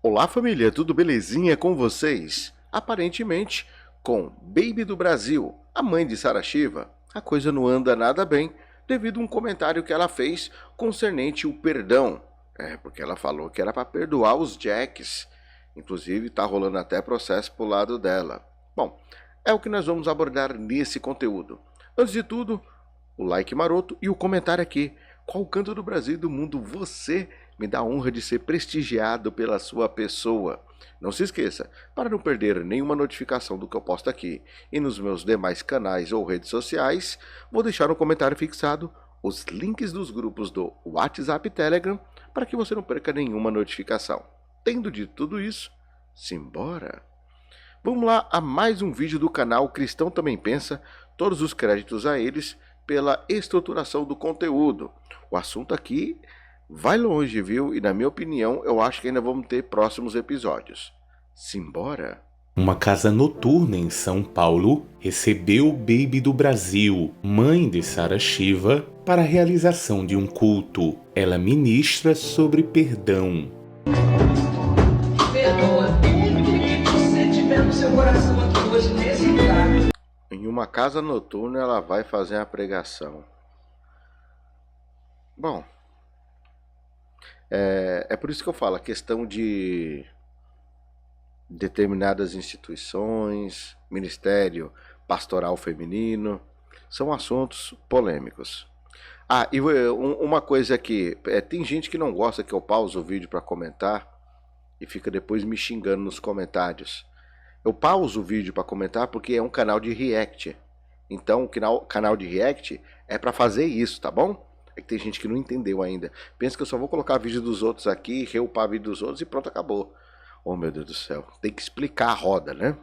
Olá família, tudo belezinha com vocês? Aparentemente, com Baby do Brasil, a mãe de Sarah Shiva, a coisa não anda nada bem devido a um comentário que ela fez concernente o perdão. Porque ela falou que era para perdoar os Jacks. Inclusive tá rolando até processo pro lado dela. Bom, é o que nós vamos abordar nesse conteúdo. Antes de tudo, o like maroto e o comentário aqui. Qual canto do Brasil e do mundo você me dá a honra de ser prestigiado pela sua pessoa? Não se esqueça, para não perder nenhuma notificação do que eu posto aqui e nos meus demais canais ou redes sociais, vou deixar no comentário fixado os links dos grupos do WhatsApp e Telegram para que você não perca nenhuma notificação. Tendo dito tudo isso, simbora! Vamos lá a mais um vídeo do canal Cristão Também Pensa, todos os créditos a eles pela estruturação do conteúdo. O assunto aqui vai longe, viu? E na minha opinião, eu acho que ainda vamos ter próximos episódios. Simbora! Uma casa noturna em São Paulo recebeu Baby do Brasil, mãe de Sarah Shiva, para a realização de um culto. Ela ministra sobre perdão. Perdoa tudo que você tiver no seu coração aqui hoje nesse lugar. Em uma casa noturna ela vai fazer a pregação. Bom, é por isso que eu falo, a questão de determinadas instituições, ministério pastoral feminino, são assuntos polêmicos. E uma coisa aqui, tem gente que não gosta que eu pause o vídeo para comentar e fica depois me xingando nos comentários. Eu pauso o vídeo para comentar porque é um canal de react. Então o canal de react é para fazer isso, tá bom? É que tem gente que não entendeu ainda. Pensa que eu só vou colocar vídeo dos outros aqui, reupar vídeo dos outros e pronto, acabou. Oh meu Deus do céu, tem que explicar a roda, né?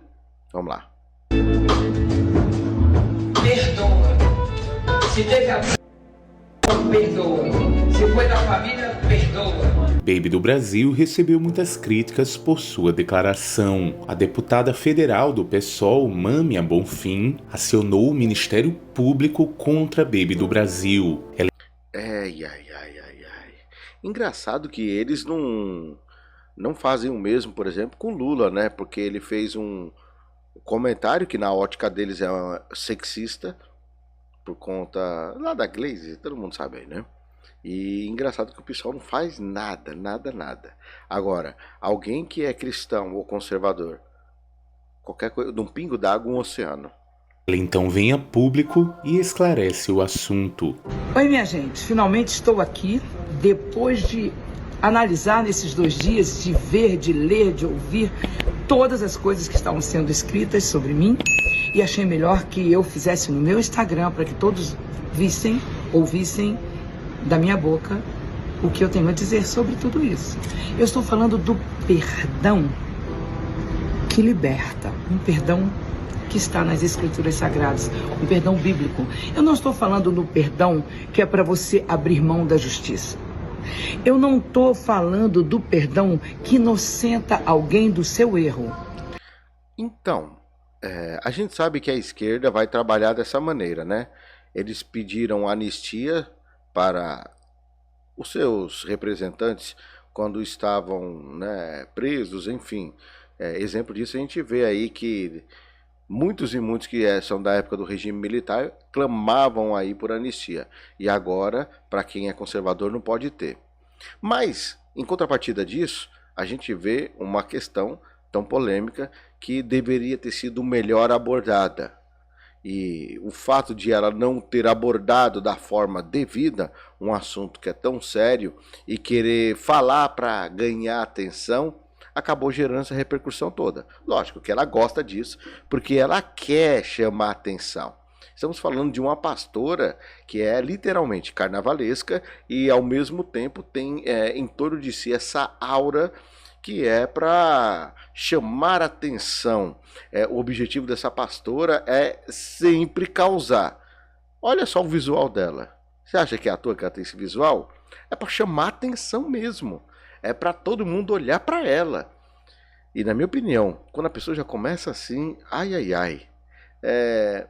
Vamos lá. Perdoa. Se teve a perdoa. Se foi da família, perdoa. Baby do Brasil recebeu muitas críticas por sua declaração. A deputada federal do PSOL, Mâmia Bonfim, acionou o Ministério Público contra Baby do Brasil. Engraçado que eles não fazem o mesmo, por exemplo, com Lula, né? Porque ele fez um comentário que na ótica deles é sexista, por conta lá da Glaze, todo mundo sabe aí, né? E engraçado que o pessoal não faz nada. Agora, alguém que é cristão ou conservador, qualquer coisa, de um pingo d'água, um oceano. Ela então vem a público e esclarece o assunto. Oi, minha gente. Finalmente estou aqui, depois de analisar nesses 2 dias, de ver, de ler, de ouvir todas as coisas que estavam sendo escritas sobre mim, e achei melhor que eu fizesse no meu Instagram para que todos vissem, ouvissem da minha boca o que eu tenho a dizer sobre tudo isso. Eu estou falando do perdão que liberta, um perdão que está nas Escrituras Sagradas, um perdão bíblico. Eu não estou falando do perdão que é para você abrir mão da justiça. Eu não estou falando do perdão que inocenta alguém do seu erro. Então, a gente sabe que a esquerda vai trabalhar dessa maneira, né? Eles pediram anistia para os seus representantes quando estavam, né, presos, enfim. Exemplo disso a gente vê aí que muitos e muitos que são da época do regime militar clamavam aí por anistia. E agora, para quem é conservador, não pode ter. Mas, em contrapartida disso, a gente vê uma questão tão polêmica que deveria ter sido melhor abordada. E o fato de ela não ter abordado da forma devida um assunto que é tão sério e querer falar para ganhar atenção, acabou gerando essa repercussão toda. Lógico que ela gosta disso, porque ela quer chamar atenção. Estamos falando de uma pastora que é literalmente carnavalesca e ao mesmo tempo tem em torno de si essa aura que é para chamar atenção. O objetivo dessa pastora é sempre causar. Olha só o visual dela. Você acha que é à toa que ela tem esse visual? É para chamar atenção mesmo. É para todo mundo olhar para ela. E na minha opinião, quando a pessoa já começa assim, é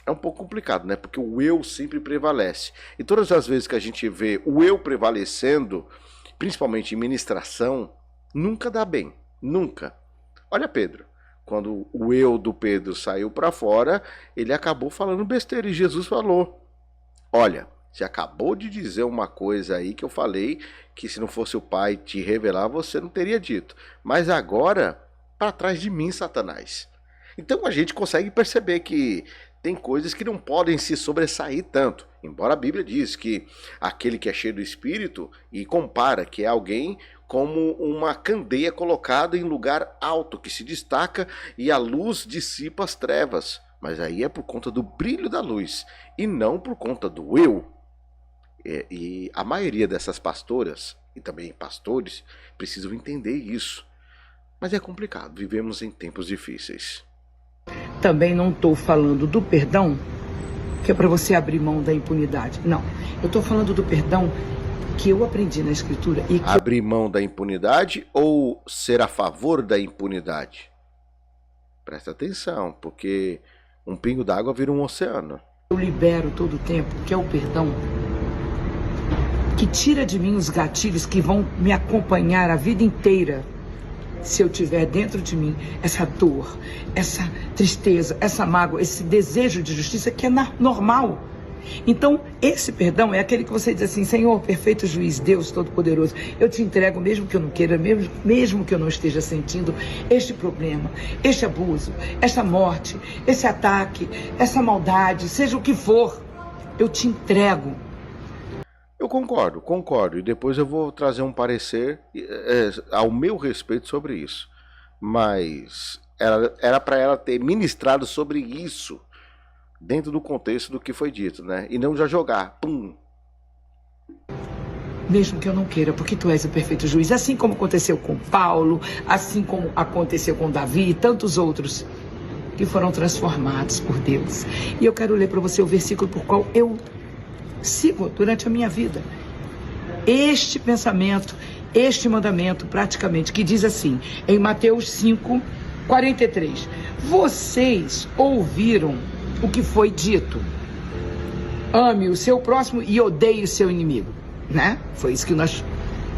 um pouco complicado, né? Porque o eu sempre prevalece. E todas as vezes que a gente vê o eu prevalecendo, principalmente em ministração, Nunca dá bem, nunca. Olha Pedro, quando o eu do Pedro saiu para fora, ele acabou falando besteira e Jesus falou: olha, você acabou de dizer uma coisa aí que eu falei que se não fosse o Pai te revelar, você não teria dito. Mas agora, para trás de mim, Satanás. Então a gente consegue perceber que tem coisas que não podem se sobressair tanto. Embora a Bíblia diz que aquele que é cheio do Espírito e compara que é alguém como uma candeia colocada em lugar alto que se destaca e a luz dissipa as trevas. Mas aí é por conta do brilho da luz e não por conta do eu. E a maioria dessas pastoras e também pastores precisam entender isso. Mas é complicado, vivemos em tempos difíceis. Também não estou falando do perdão, que é para você abrir mão da impunidade. Não, eu estou falando do perdão que eu aprendi na Escritura. E que... Abrir mão da impunidade ou ser a favor da impunidade? Presta atenção, porque um pingo d'água vira um oceano. Eu libero todo o tempo, que é o perdão, que tira de mim os gatilhos que vão me acompanhar a vida inteira. Se eu tiver dentro de mim essa dor, essa tristeza, essa mágoa, esse desejo de justiça que é normal. Então, esse perdão é aquele que você diz assim: Senhor, perfeito juiz, Deus Todo-Poderoso, eu te entrego mesmo que eu não queira, mesmo que eu não esteja sentindo este problema, este abuso, esta morte, esse ataque, essa maldade, seja o que for, eu te entrego. Eu concordo. E depois eu vou trazer um parecer ao meu respeito sobre isso. Mas era para ela ter ministrado sobre isso dentro do contexto do que foi dito, né? E não já jogar, pum. Mesmo que eu não queira, porque tu és o perfeito juiz. Assim como aconteceu com Paulo, assim como aconteceu com Davi e tantos outros que foram transformados por Deus. E eu quero ler para você o versículo por qual eu sigo durante a minha vida este pensamento, este mandamento praticamente, que diz assim, em Mateus 5:43, vocês ouviram o que foi dito: ame o seu próximo e odeie o seu inimigo, né? Foi isso que nós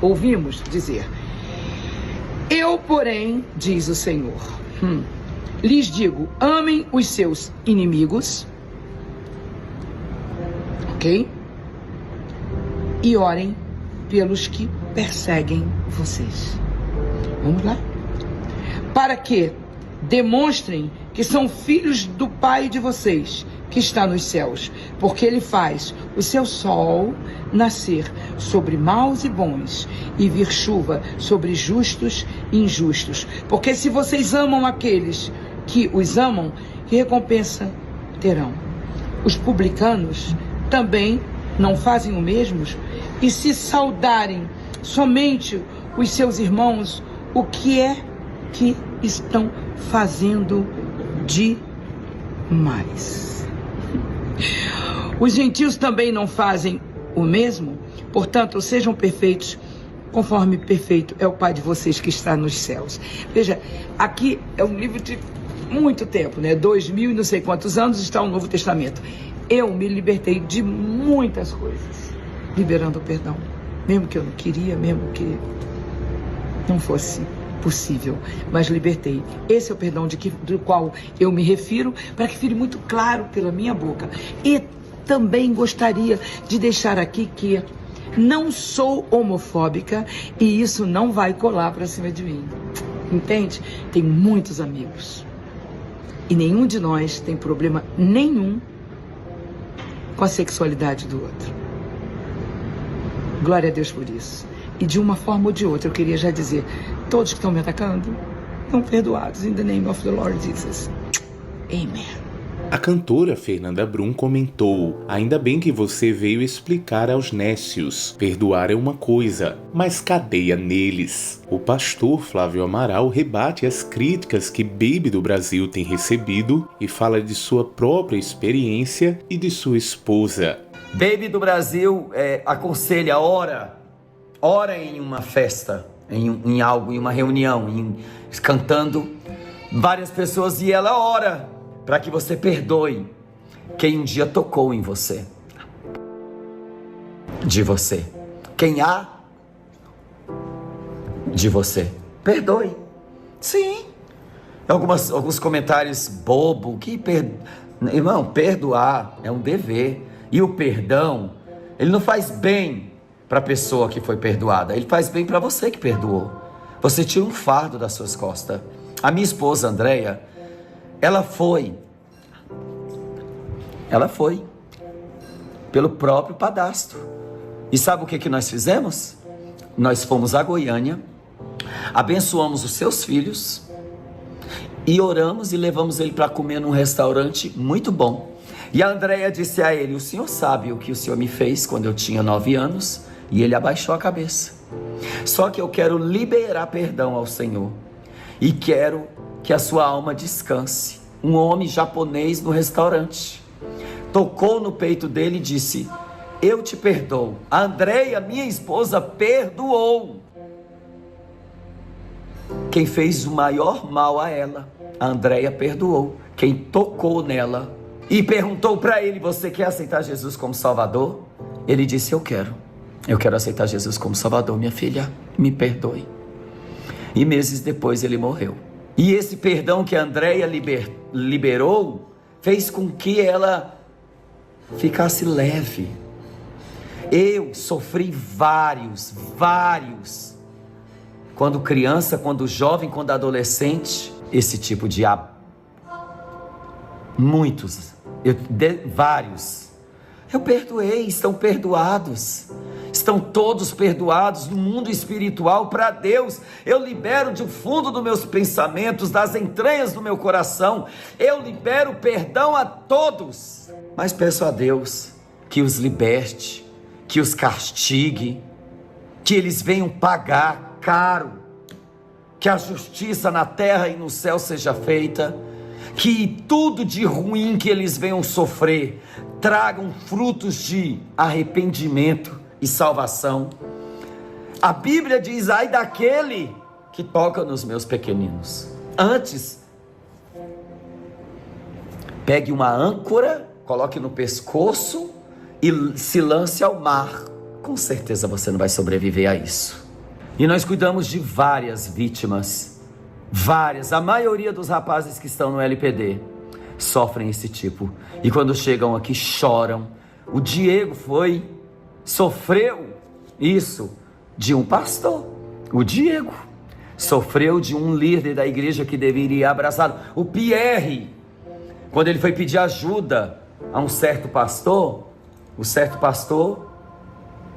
ouvimos dizer. Eu, porém, diz o Senhor, lhes digo, amem os seus inimigos, ok? E orem pelos que perseguem vocês. Vamos lá? Para que demonstrem que são filhos do Pai de vocês, que está nos céus, porque Ele faz o seu sol nascer sobre maus e bons, e vir chuva sobre justos e injustos. Porque se vocês amam aqueles que os amam, que recompensa terão? Os publicanos também não fazem o mesmo? E se saudarem somente os seus irmãos, o que é que estão fazendo demais? Os gentios também não fazem o mesmo? Portanto, sejam perfeitos, conforme perfeito é o Pai de vocês que está nos céus. Veja, aqui é um livro de muito tempo, né? 2000 e não sei quantos anos está o Novo Testamento. Eu me libertei de muitas coisas, liberando o perdão, mesmo que eu não queria, mesmo que não fosse possível, mas libertei. Esse é o perdão do qual eu me refiro, para que fique muito claro pela minha boca. E também gostaria de deixar aqui que não sou homofóbica e isso não vai colar para cima de mim. Entende? Tem muitos amigos e nenhum de nós tem problema nenhum com a sexualidade do outro. Glória a Deus por isso. E de uma forma ou de outra, eu queria já dizer, todos que estão me atacando, estão perdoados. In the name of the Lord Jesus. Amen. A cantora Fernanda Brum comentou: ainda bem que você veio explicar aos nécios. Perdoar é uma coisa, mas cadeia neles. O pastor Flávio Amaral rebate as críticas que Baby do Brasil tem recebido e fala de sua própria experiência e de sua esposa. Baby do Brasil aconselha, ora em uma festa, em algo, em uma reunião, cantando várias pessoas, e ela ora para que você perdoe quem um dia tocou em você, de você, quem há de você. Perdoe. Sim. Alguns comentários bobo. Irmão, perdoar é um dever. E o perdão, ele não faz bem para a pessoa que foi perdoada. Ele faz bem para você que perdoou. Você tira um fardo das suas costas. A minha esposa, Andréia, ela foi pelo próprio padastro. E sabe o que nós fizemos? Nós fomos a Goiânia, abençoamos os seus filhos e oramos e levamos ele para comer num restaurante muito bom. E a Andréia disse a ele: o senhor sabe o que o senhor me fez quando eu tinha 9 anos? E ele abaixou a cabeça. Só que eu quero liberar perdão ao Senhor e quero que a sua alma descanse. Um homem japonês no restaurante tocou no peito dele e disse: eu te perdoo. A Andréia, minha esposa, perdoou quem fez o maior mal a ela. A Andréia perdoou quem tocou nela e perguntou para ele: você quer aceitar Jesus como Salvador? Ele disse: eu quero aceitar Jesus como Salvador, minha filha, me perdoe. E meses depois ele morreu. E esse perdão que a Andréia liberou fez com que ela ficasse leve. Eu sofri vários, quando criança, quando jovem, quando adolescente, esse tipo de vários. Eu perdoei, estão perdoados. Estão todos perdoados no mundo espiritual para Deus. Eu libero do fundo dos meus pensamentos, das entranhas do meu coração, eu libero perdão a todos. Mas peço a Deus que os liberte, que os castigue, que eles venham pagar caro, que a justiça na terra e no céu seja feita, que tudo de ruim que eles venham sofrer tragam frutos de arrependimento e salvação. A Bíblia diz: ai daquele que toca nos meus pequeninos. Antes, pegue uma âncora, coloque no pescoço e se lance ao mar. Com certeza você não vai sobreviver a isso. E nós cuidamos de várias vítimas, a maioria dos rapazes que estão no LPD sofrem esse tipo, e quando chegam aqui choram. O Diego sofreu isso de um pastor. O Diego sofreu de um líder da igreja que deveria abraçá-lo. O Pierre, quando ele foi pedir ajuda a um certo pastor, o certo pastor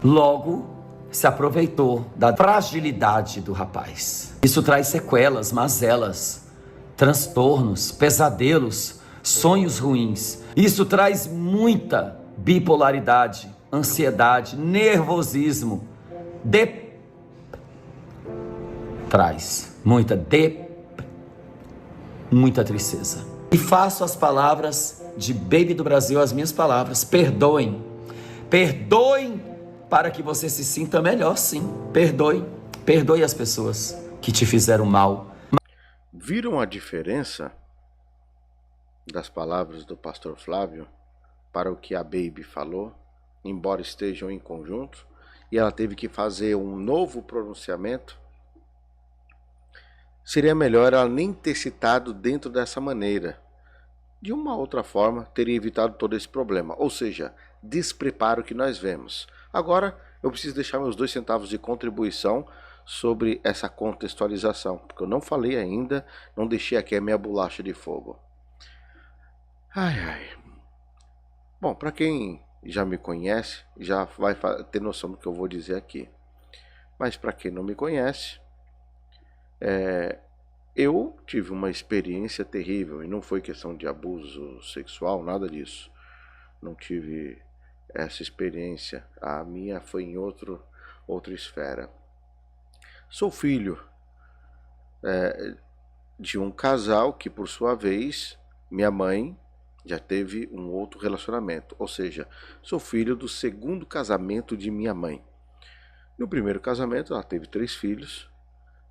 logo se aproveitou da fragilidade do rapaz. Isso traz sequelas, mazelas, transtornos, pesadelos, sonhos ruins. Isso traz muita bipolaridade, ansiedade, nervosismo, traz muita tristeza. E faço as palavras de Baby do Brasil as minhas palavras: perdoem para que você se sinta melhor. Sim, perdoe as pessoas que te fizeram mal. Viram a diferença das palavras do pastor Flávio para o que a Baby falou, embora estejam em conjunto, e ela teve que fazer um novo pronunciamento? Seria melhor ela nem ter citado dentro dessa maneira. De uma outra forma, teria evitado todo esse problema, ou seja, despreparo que nós vemos. Agora, eu preciso deixar meus 2 centavos de contribuição sobre essa contextualização, porque eu não falei ainda, não deixei aqui a minha bolacha de fogo. Bom, para quem já me conhece, já vai ter noção do que eu vou dizer aqui. Mas para quem não me conhece, eu tive uma experiência terrível, e não foi questão de abuso sexual, nada disso. Não tive essa experiência, a minha foi em outra esfera. Sou filho de um casal que, por sua vez, minha mãe já teve um outro relacionamento, ou seja, sou filho do segundo casamento de minha mãe. No primeiro casamento ela teve 3 filhos,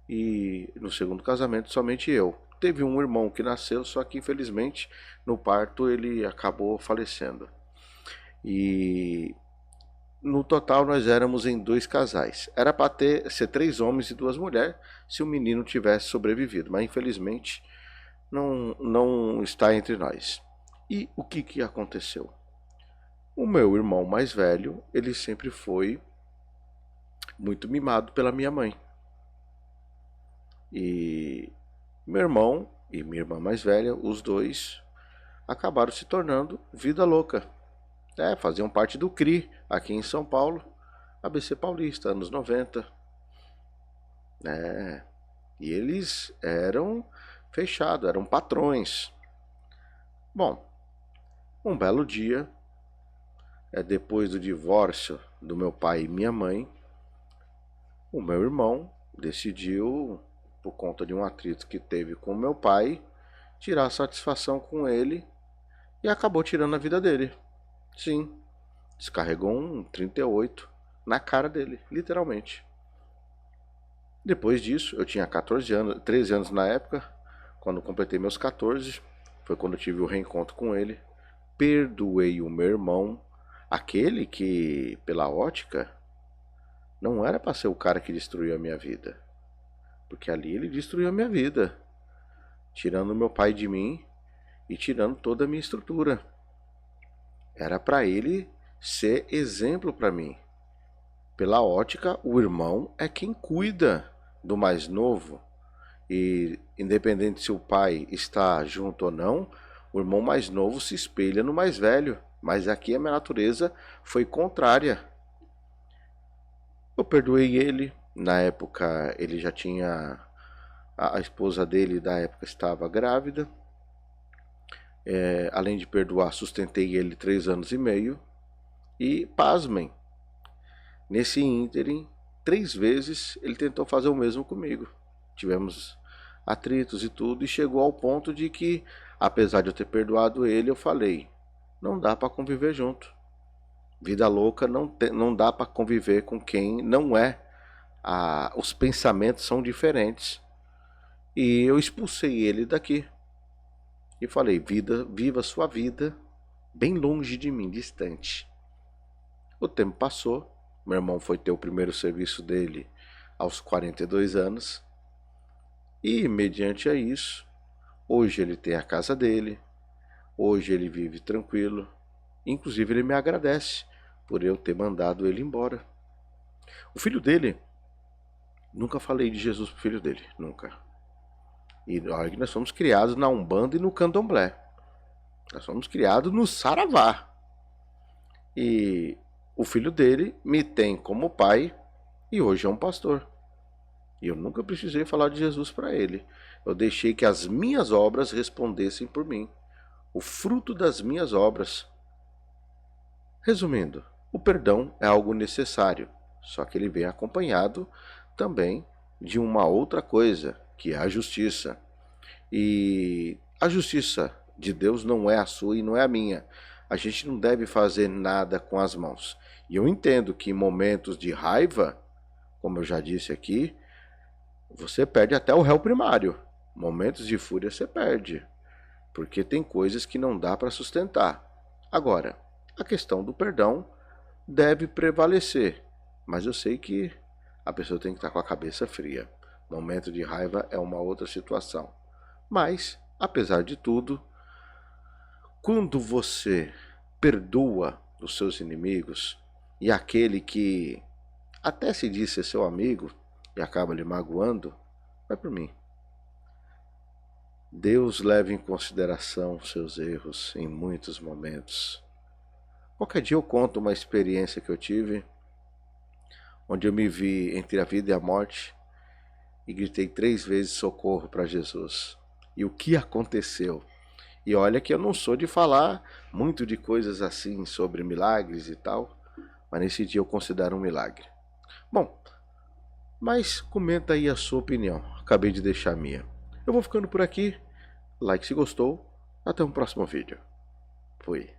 e no segundo casamento somente eu. Teve um irmão que nasceu, só que infelizmente no parto ele acabou falecendo. E no total nós éramos em 2 casais. Era para ser 3 homens e 2 mulheres se o menino tivesse sobrevivido, mas infelizmente não está entre nós. E o que aconteceu? O meu irmão mais velho, ele sempre foi muito mimado pela minha mãe. E meu irmão e minha irmã mais velha, os dois acabaram se tornando vida louca. Faziam parte do CRI aqui em São Paulo, ABC Paulista, anos 90. E eles eram fechados, eram patrões. Bom, um belo dia, depois do divórcio do meu pai e minha mãe, o meu irmão decidiu, por conta de um atrito que teve com meu pai, tirar satisfação com ele e acabou tirando a vida dele. Sim, descarregou um 38 na cara dele, literalmente. Depois disso, eu tinha 13 anos na época, quando completei meus 14, foi quando eu tive o reencontro com ele. Perdoei o meu irmão, aquele que, pela ótica, não era para ser o cara que destruiu a minha vida. Porque ali ele destruiu a minha vida, tirando meu pai de mim e tirando toda a minha estrutura. Era para ele ser exemplo para mim. Pela ótica, o irmão é quem cuida do mais novo. E independente se o pai está junto ou não, o irmão mais novo se espelha no mais velho. Mas aqui a minha natureza foi contrária. Eu perdoei ele. Na época ele já tinha... A esposa dele da época estava grávida. Além de perdoar, sustentei ele 3 anos e meio. E pasmem, nesse ínterim, 3 vezes ele tentou fazer o mesmo comigo. Tivemos atritos e tudo, e chegou ao ponto de que, apesar de eu ter perdoado ele, eu falei: não dá para conviver junto. Vida louca não dá para conviver com quem não é. Os pensamentos são diferentes. E eu expulsei ele daqui. E falei: viva sua vida bem longe de mim, distante. O tempo passou. Meu irmão foi ter o primeiro serviço dele aos 42 anos. E mediante a isso, hoje ele tem a casa dele. Hoje ele vive tranquilo. Inclusive ele me agradece por eu ter mandado ele embora. O filho dele, nunca falei de Jesus pro filho dele, nunca. E nós fomos criados na Umbanda e no Candomblé. Nós fomos criados no Saravá. E o filho dele me tem como pai e hoje é um pastor. E eu nunca precisei falar de Jesus para ele. Eu deixei que as minhas obras respondessem por mim. O fruto das minhas obras. Resumindo, o perdão é algo necessário. Só que ele vem acompanhado também de uma outra coisa, que é a justiça. E a justiça de Deus não é a sua e não é a minha. A gente não deve fazer nada com as mãos. E eu entendo que em momentos de raiva, como eu já disse aqui, você perde até o réu primário. Momentos de fúria você perde. Porque tem coisas que não dá para sustentar. Agora, a questão do perdão deve prevalecer. Mas eu sei que a pessoa tem que estar com a cabeça fria. Momento de raiva é uma outra situação. Mas, apesar de tudo, quando você perdoa os seus inimigos e aquele que até se diz ser seu amigo e acaba lhe magoando, vai por mim. Deus leva em consideração seus erros em muitos momentos. Qualquer dia eu conto uma experiência que eu tive, onde eu me vi entre a vida e a morte e gritei 3 vezes socorro para Jesus. E o que aconteceu? E olha que eu não sou de falar muito de coisas assim sobre milagres e tal, mas nesse dia eu considero um milagre. Bom, mas comenta aí a sua opinião. Acabei de deixar a minha. Eu vou ficando por aqui. Like se gostou. Até um próximo vídeo. Fui.